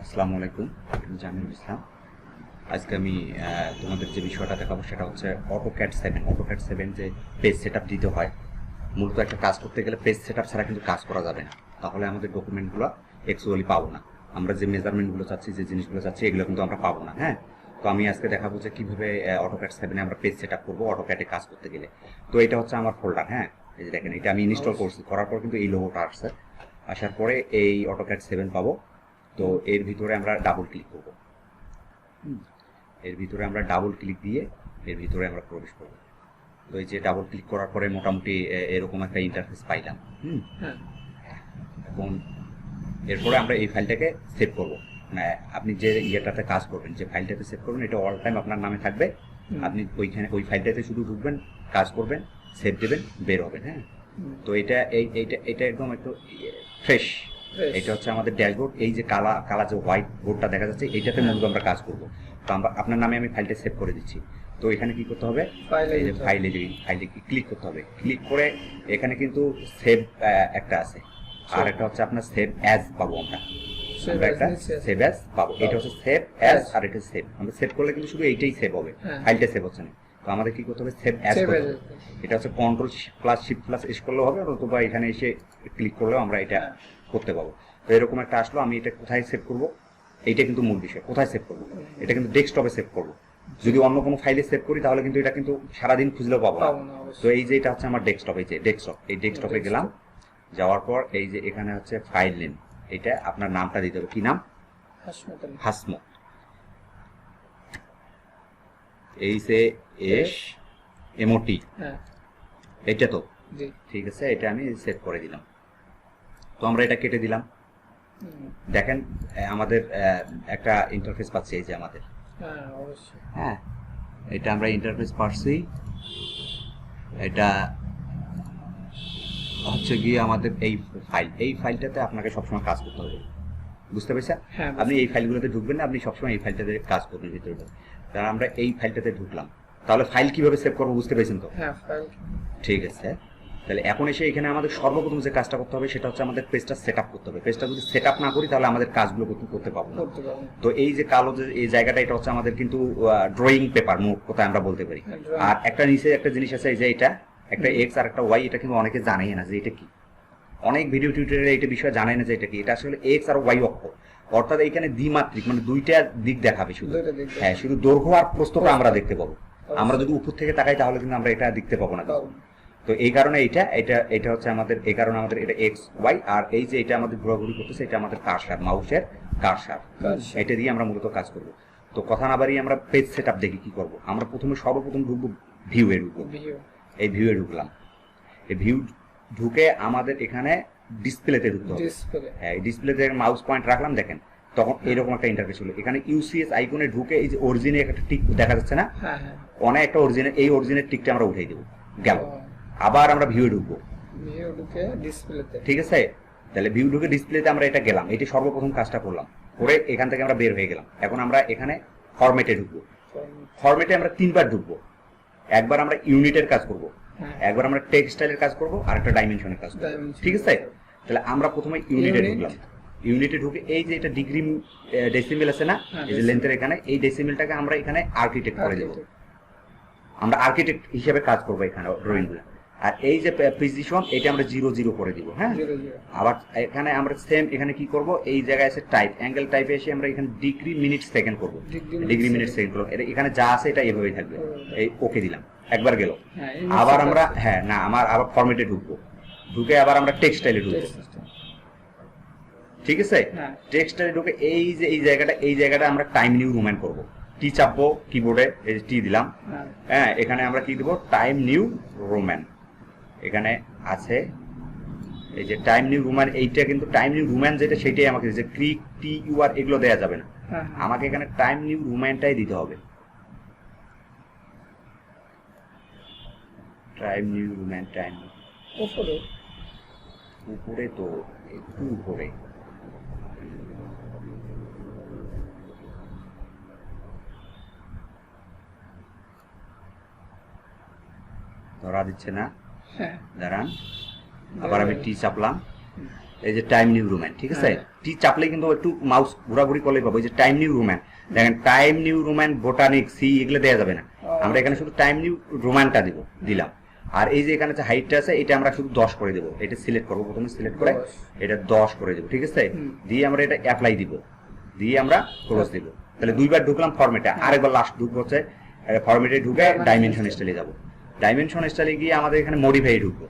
আসসালামু আলাইকুম, আমি জামিরুল ইসলাম। আজকে আমি তোমাদের যে বিষয়টা দেখাবো সেটা হচ্ছে অটোক্যাড 7 যে পেজ সেটআপ দিতে হয়। মূলত একটা কাজ করতে গেলে পেজ সেটআপ ছাড়া কিন্তু কাজ করা যাবে না, তাহলে আমাদের ডকুমেন্টগুলো অ্যাকচুয়ালি পাবো না। আমরা যে মেজারমেন্টগুলো চাচ্ছি, যে জিনিসগুলো চাচ্ছি, এগুলো কিন্তু আমরা পাবো না। হ্যাঁ, তো আমি আজকে দেখাবো যে কীভাবে অটোক্যাড 7 আমরা পেজ সেটআপ করবো অটোক্যাডে কাজ করতে গেলে। তো এটা হচ্ছে আমার ফোল্ডার। হ্যাঁ, এই যে দেখেন, এটা আমি ইনস্টল করছি, করার পর কিন্তু এই লোগোটা আসছে। আসার পরে এই অটোক্যাড 7 পাবো। তো এর ভিতরে আমরা ডাবল ক্লিক করবো। এর ভিতরে আমরা ডাবল ক্লিক দিয়ে এর ভিতরে আমরা প্রবেশ করব। তো এই যে ডাবল ক্লিক করার পরে মোটামুটি এরকম একটা ইন্টারফেস পাইলাম। এখন এরপরে আমরা এই ফাইলটাকে সেভ করব। মানে আপনি যে ইয়েটাতে কাজ করবেন, যে ফাইলটাতে সেভ করবেন, এটা অল টাইম আপনার নামে থাকবে। আপনি ওই ফাইলটাতে শুধু ঢুকবেন, কাজ করবেন, সেভ দেবেন, বের হবেন। হ্যাঁ, তো এটা একদম একটু ফ্রেশ। এটা হচ্ছে আমাদের ড্যাশবোর্ড। এই যে কালা যে হোয়াইট বোর্ডটা দেখা যাচ্ছে, এইটাতে মূলত আমরা কাজ করব। তো আপনার নামে আমি ফাইলটা সেভ করে দিচ্ছি। তো এখানে কি করতে হবে, এই যে ফাইলে ক্লিক করতে হবে। ক্লিক করে এখানে কিন্তু সেভ একটা আছে, আর একটা হচ্ছে আপনার সেভ অ্যাজ পাবো। আমরা একটা সেভ অ্যাজ পাবো। এটা হচ্ছে সেভ অ্যাজ, আর এটা সেভ। আমরা সেভ করলে কিন্তু শুধু এইটাই সেভ হবে, ফাইলটা সেভ হচ্ছে না। তো আমাদের কি করতে হবে, সেভ অ্যাজ করতে হবে। এটা হচ্ছে Ctrl+Shift+S করলেও হবে, অথবা এখানে এসে ক্লিক করলেও আমরা এটা করতে পারবো। তো এরকম একটা আসলো। আমি এটা কোথায় সেভ করব, এইটা কিন্তু মূল বিষয়। কোথায় সেভ করব, এটা কিন্তু ডেস্কটপে সেভ করব। যদি অন্য কোনো ফাইলে সেভ করি তাহলে কিন্তু এটা কিন্তু সারাদিন খুঁজলেও পাবো না। তো এই যে এটা হচ্ছে আমার ডেস্কটপ, এই যে ডেস্কটপ, এই ডেস্কটপে গেলাম। যাওয়ার পর এই যে এখানে হচ্ছে ফাইল নেম, এটা আপনার নামটা দিতে হবে। কি নাম? হাসমত। HASMOT। এটা তো ঠিক আছে, এটা আমি সেভ করে দিলাম। তো আমরা এটা কেটে দিলাম। দেখেন আমাদের একটা ইন্টারফেস পাচ্ছি, এই যে আমাদের। হ্যাঁ, এটা আমরা ইন্টারফেস পাচ্ছি। এটা হচ্ছে গিয়ে আমাদের এই ফাইলটাতে আপনাকে সবসময় কাজ করতে হবে। বুঝতে পেরেছেন? আপনি এই ফাইলগুলোতে ঢুকবেন না, আপনি সবসময় এই ফাইলটাতে কাজ করবেন ভিতরে। তাহলে আমরা এই ফাইলটাতে ঢুকলাম। তাহলে ফাইল কিভাবে সেভ করবো বুঝতে পেরেছেন তো? ঠিক আছে। তাহলে এখন এসে এখানে আমাদের সর্বপ্রথম যে কাজটা করতে হবে সেটা হচ্ছে আমাদের পেজটা সেট আপ করতে হবে। পেজটা যদি সেট আপ না করি তাহলে আমাদের কাজগুলো করতে পারবো না। তো এই যে কালো যে এই জায়গাটা, এটা হচ্ছে আমাদের কিন্তু ড্রয়িং পেপার, মোট কথা আমরা বলতে পারি। আর একটা নিচে একটা জিনিস আছে, এই যে এটা একটা এক্স আর একটা ওয়াই। এটা কিন্তু অনেকে জানেই না যে এটা কি। অনেক ভিডিও টিউটোরিয়ালে এটা বিষয়ে জানাই না যে এটা কি। এটা আসলে এক্স আর ওয়াই অক্ষ, অর্থাৎ এইখানে দ্বিমাত্রিক, মানে দুইটা দিক দেখাবে শুধু। হ্যাঁ, শুধু দৈর্ঘ্য আর প্রস্থটা আমরা দেখতে পাবো। আমরা যদি উপর থেকে তাকাই তাহলে কিন্তু আমরা এটা দেখতে পাবো না। তো এই কারণে এটা হচ্ছে আমাদের, এই কারণে আমাদের এটা এক্স ওয়াই। আর এই যে এটা আমাদের ঘোরাঘুরি করতেছে, এটা আমাদের কারসার, মাউসের কারসার। এটা দিয়ে আমরা মূলত কাজ করব। তো কথা না বাড়িয়ে আমরা পেজ সেটআপ দেখি কি করব। আমরা সর্বপ্রথম ঢুকবো ভিউয়ে, ঢুকবো। এই ভিউয়ে ঢুকলাম। এই ভিউ ঢুকে আমাদের এখানে ডিসপ্লেতে ঢুকতে হবে। হ্যাঁ, এই ডিসপ্লেতে মাউস পয়েন্ট রাখলাম, দেখেন তখন এরকম একটা ইন্টারফেস হলো। এখানে ইউসিএস আইকনে ঢুকে এই যে অরিজিনের একটা টিক দেখা যাচ্ছে না, অনেক একটা অরিজিনের, এই অরিজিনের টিকটা আমরা উঠাই দেবো। গেল। আবার আমরা ভিউয়ে ঢুকবো। ঠিক আছে, তাহলে ভিউ ঢুকে ডিসপ্লেতে আমরা এটা গেলাম। এটি সর্বপ্রথম কাজটা করলাম, করে এখান থেকে আমরা বের হয়ে গেলাম। এখন আমরা এখানে ফরম্যাটে ঢুকবো। ফরম্যাটে আমরা 3বার ঢুকবো। একবার আমরা ইউনিটের কাজ করব, একবার আমরা টেক্সটাইলের কাজ করব, আর একটা ডাইমেনশনের কাজ করব। ঠিক আছে, তাহলে আমরা প্রথমে ইউনিটে ঢুকলাম। ইউনিটে ঢুকে এই যে এটা ডিগ্রি ডেসিমেল আছে না, এই যে লেন্থের এখানে, এই ডেসিমেলটাকে আমরা এখানে আর্কিটেক্ট করে দেব। আমরা আর্কিটেক্ট হিসেবে কাজ করব এখানে ড্রয়িংগুলো। আর এই যে প্রিসিশন, এটা আমরা 0 করে দিব। হ্যাঁ, আবার এখানে আমরা সেম এখানে কি করব, এই জায়গায় আছে টাইপ, অ্যাঙ্গেল টাইপে এসে আমরা এখানে ডিগ্রি মিনিট সেকেন্ড করব। ডিগ্রি মিনিট সেকেন্ড করব। এখানে যা আছে এটা এভাবেই থাকবে। এই ওকে দিলাম, একবার গেল। আবার আমরা আবার ফরম্যাটে ঢুকবো। ঢুকে আবার আমরা টেক্সটাইলে ঢুকবো। ঠিক আছে, টেক্সটাইলে ঢুকে এই জায়গাটা আমরা টাইম নিউ রোমান করব। টি চাপবো কিবোর্ডে, এই টি দিলাম। হ্যাঁ, এখানে আমরা কি দেবো, টাইম নিউ রোমান। এখানে আছে এই যে টাইম নিউ রোমান। এইটা কিন্তু টাইম নিউ রোমান যেটা, সেটাই আমাকে দিয়েছে। ক্রিক, টি ইউ আর এগুলো দেওয়া যাবে না। আমাকে এখানে টাইম নিউ রোমানটাই দিতে হবে। টাইম নিউ রোমান, টাইম উপরে তো একটু উপরে। ধরা দিচ্ছে না, দাঁড়ান। আবার আমি টি চাপলাম। এই যে টাইম নিউ রোম্যান, ঠিক আছে, টি চাপলে কিন্তু একটু মাউস ঘোরাঘুরি করলেই পাবো। এই যে টাইম নিউ রোম্যান, দেখেন টাইম নিউ রোম্যান, বোটানিক, সি এগুলো দেওয়া যাবে না, আমরা এখানে শুধু টাইম নিউ রোম্যানটা দিলাম। আর এই যে এখানে যে হাইটটা আছে এটা আমরা শুধু 10 করে দেবো, এটা সিলেক্ট করবো, প্রথমে সিলেক্ট করে এটা 10 করে দেবো, ঠিক আছে, দিয়ে আমরা এটা অ্যাপ্লাই দিব, দিয়ে আমরা ক্লোজ দিব। তাহলে দুইবার ঢুকলাম ফরম্যাটে, আরেকবার লাস্ট ঢুকবো হচ্ছে ফরম্যাটে ঢুকে ডাইমেনশন স্টাইলে যাবো। ডাইমেনশন স্টাইলে গিয়ে আমাদের এখানে মডিফাই ঢুকবো।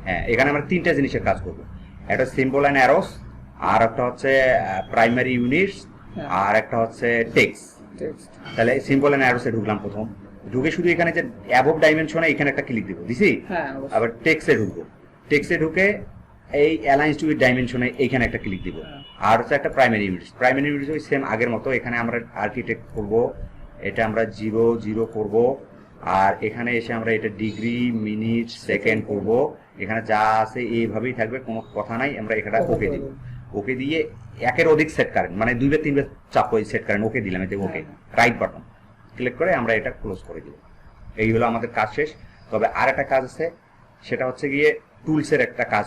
হ্যাঁ, এখানে আমরা 3টা জিনিসের কাজ করবো, একটা সিম্বল অ্যান্ড অ্যারোস, আর একটা হচ্ছে প্রাইমারি ইউনিটস, আর একটা হচ্ছে টেক্সট। তাহলে সিম্বল অ্যান্ড অ্যারোসে ঢুকলাম প্রথম, ঢুকে শুধু এখানে যে অ্যাবভ ডাইমেনশনে এখানে একটা ক্লিক দিব, দিছি। আবার টেক্সটে ঢুকবো, টেক্সটে ঢুকে এই অ্যালাইন্স টু উইথ ডাইমেনশনে এইখানে একটা ক্লিক দিব। আর হচ্ছে একটা প্রাইমারি ইউনিটস, প্রাইমারি ইউনিটস ওই সেম আগের মতো, এখানে আমরা আর্কিটেক্ট করব, এটা আমরা 0 0 করব, আর এখানে এসে আমরা এটা ডিগ্রি মিনিট সেকেন্ড করব, এখানে যা আছে এইভাবেই থাকবে, কোনো কথা নাই। আমরা এখানে ওকে দিব, ওকে দিয়ে একের অধিক সেট করেন, মানে 2 বা 3 বার চাপো সেট করেন, ওকে দিলাম, এতে ওকে রাইট বাটন ক্লিক করে আমরা এটা ক্লোজ করে দিব। এই হলো আমাদের কাজ শেষ। তবে আর একটা কাজ আছে, সেটা হচ্ছে গিয়ে টুলসের একটা কাজ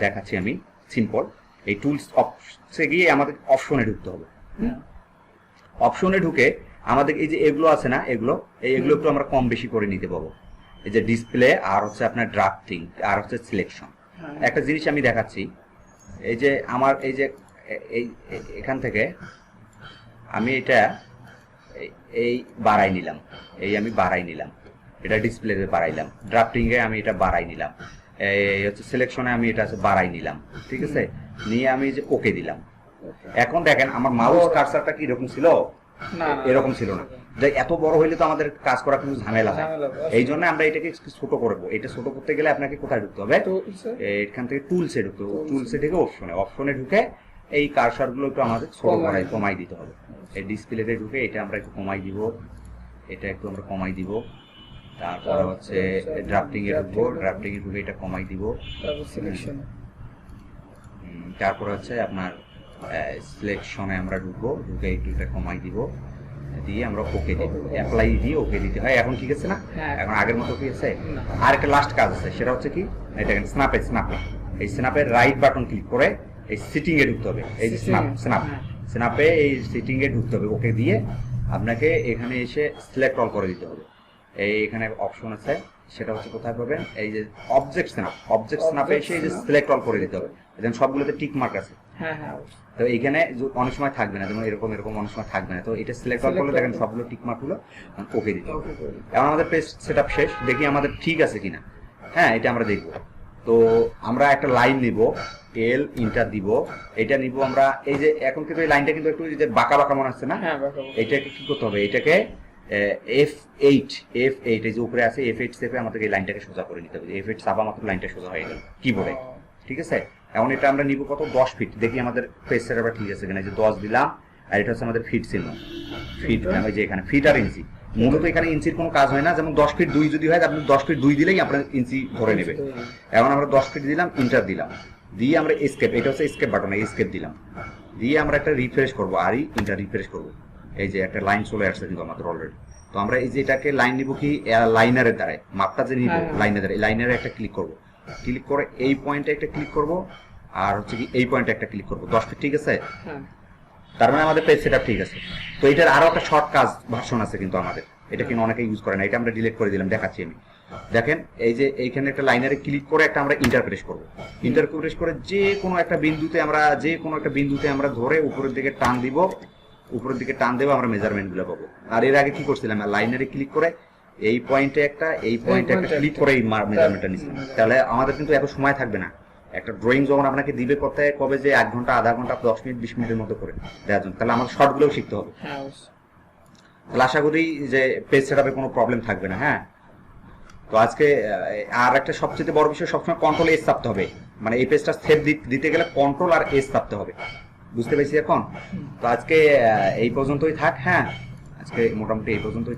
দেখাচ্ছি আমি, সিম্পল। এই টুলস অপশনে গিয়ে আমাদের অপশনে ঢুকতে হবে। অপশনে ঢুকে আমাদের এই যে এগুলো আছে না, এগুলো একটু আমরা কম বেশি করে নিতে পাবো। এই যে ডিসপ্লে, আর হচ্ছে আপনার ড্রাফটিং, আর হচ্ছে সিলেকশন। একটা জিনিস আমি দেখাচ্ছি, এই যে আমার এই যে এখান থেকে আমি এটা এই বাড়াই নিলাম, এই আমি বাড়াই নিলাম, এটা ডিসপ্লেতে বাড়াইলাম, ড্রাফটিং এ আমি এটা বাড়াই নিলাম, এই হচ্ছে সিলেকশনে আমি এটা বাড়াই নিলাম, ঠিক আছে, নিয়ে আমি যে ওকে দিলাম। এখন দেখেন আমার মাউস কার্সারটা কি এরকম ছিল, এরকম ছিল না, যে এত বড় হইলে তো আমাদের কাজ করা কিন্তু ঝামেলা হয়। এই জন্য আমরা এটাকে ছোট করবো। এটা ছোট করতে গেলে আপনাকে কোথায় ঢুকতে হবে, এখান থেকে টুলসে ঢুকতে হবে, টুলসে ঢুকে অপশনে ঢুকে এই কার্সার গুলো একটু আমাদের ছোট কমাই দিতে হবে। এই ডিসপ্লেতে ঢুকে এটা আমরা একটু কমাই দিব, এটা একটু আমরা কমাই দিব। তারপরে হচ্ছে ড্রাফটিং এ ঢুকবো, ড্রাফটিং এ ঢুকে এটা কমাই দিব। তারপর হচ্ছে আপনার সিলেকশনে আমরা ঢুকবো, ঢুকে একটু এটা কমাই দিব, দিয়ে আমরা ওকে দিব, অ্যাপ্লাই দিয়ে ওকে দিতে হয়। এখন ঠিক আছে না, এখন আগের মতো কি আছে। আর একটা লাস্ট কাজ আছে, সেটা হচ্ছে কি, এটা স্ন্যাপে এই স্ন্যাপের রাইট বাটন ক্লিক করে এই সিটিং এ ঢুকতে হবে। এই যে স্ন্যাপে এই সিটিং এ ঢুকতে হবে, ওকে দিয়ে আপনাকে এখানে এসে সিলেক্ট অল করে দিতে হবে। এই এখানে অপশন আছে, সেটা হচ্ছে কোথায় পাবেন, এই যে অবজেক্ট স্ন্যাপে এসে এই যে সিলেক্ট অল করে দিতে হবে। যেমন সবগুলোতে টিক মার্ক আছে, তো এইখানে অনেক সময় থাকবে না, যেমন এরকম অনেক সময় থাকবে না, তো এটা সিলেক্ট অল করলে দেখেন সবগুলো টিক মার্ক হলো, ওকে দিতে হবে। এখন আমাদের পেজ সেটআপ শেষ, দেখি আমাদের ঠিক আছে কিনা। হ্যাঁ, এটা আমরা দেখবো। তো আমরা একটা লাইন নিব, এল ইন্টার দিব, এটা নিব আমরা। এই যে এখন কিন্তু এই লাইনটা কিন্তু একটু যে বাঁকা বাঁকা মনে হচ্ছে না, এটাকে কি করতে হবে, এটাকে F8 এই যে উপরে আছে F8 চেপে আমাদের এই লাইনটাকে সোজা করে নিতে হবে। F8 চাপা মাত্র লাইনটা সোজা হয়ে গেল কিবোর্ডে, ঠিক আছে। এখন এটা আমরা নিব কত, 10 ফিট। দেখি আমাদের পেজ সেটআপটা ঠিক আছে কিনা। যে 10 দিলাম, আর এটা হচ্ছে আমাদের ফিট ছিল, ফিট ওই যে এখানে ফিট আর ইঞ্চি। মূলত এখানে ইঞ্চির কোনো কাজ হয় না, যেমন 10 ফিট 2 যদি হয়, আপনি 10 ফিট 2 দিলেই আপনার ইঞ্চি ধরে নেবে। এখন আমরা 10 ফিট দিলাম, ইন্টার দিলাম, দিয়ে আমরা এসকেপ, এটা হচ্ছে এসকেপ বাটন, এসকেপ দিলাম, দিয়ে আমরা একটা রিফ্রেশ করবো, আর ইন্টার রিফ্রেশ করবো। এই যে একটা লাইন চলে আসছে কিন্তু আমাদের অলরেডি। তো আমরা এই যে এটাকে লাইন নিব কি, লাইনারের দ্বারাই মাপটা যে নিব লাইনের দ্বারা, এই লাইনারে একটা ক্লিক করব, ক্লিক করে এই পয়েন্টে একটা ক্লিক করব, আর হচ্ছে কি এই পয়েন্টে একটা ক্লিক করব। 10 ফিট ঠিক আছে, তার মানে আমাদের পেজ সেটআপ ঠিক আছে। তো এটার আরো একটা শর্ট কাজ ভার্সন আছে কিন্তু আমাদের, এটা কিন্তু অনেকে ইউজ করে না, এটা আমরা ডিলিট করে দিলাম, দেখাচ্ছি আমি। দেখেন এই যে এইখানে একটা লাইনারে ক্লিক করে একটা আমরা ইন্টারপ্রেস করব, ইন্টারপ্রেস করে যে কোনো একটা বিন্দুতে আমরা ধরে উপরের দিকে টান দিব, উপরের দিকে টান দেবো, আমরা মেজারমেন্ট গুলো পাবো। আর এর আগে কি করছিলাম, লাইনারে ক্লিক করে এই পয়েন্টে একটা ক্লিক করে এই মেজারমেন্টটা নিচ্ছিলাম। তাহলে আমাদের কিন্তু এত সময় থাকবে না। একটা ড্রয়িং যখন আপনাকে দিবে করতে কবে, যে 1 ঘন্টা, আধা ঘন্টা, 10 মিনিট, 20 মিনিটের মতো করে দেওয়ার জন্য, তাহলে আমাদের শর্টগুলোও শিখতে হবে। তাহলে আশা করি যে পেজ সেটআপে কোনো প্রবলেম থাকবে না। হ্যাঁ, তো আজকে আর একটা সবচেয়ে বড় বিষয়, সবসময় কন্ট্রোল এস চাপতে হবে, মানে এই পেজটা সেভ দিতে গেলে কন্ট্রোল আর এস চাপতে হবে। বুঝতে পেরেছি এখন? তো আজকে এই পর্যন্তই থাক। হ্যাঁ, আজকে মোটামুটি এই পর্যন্তই।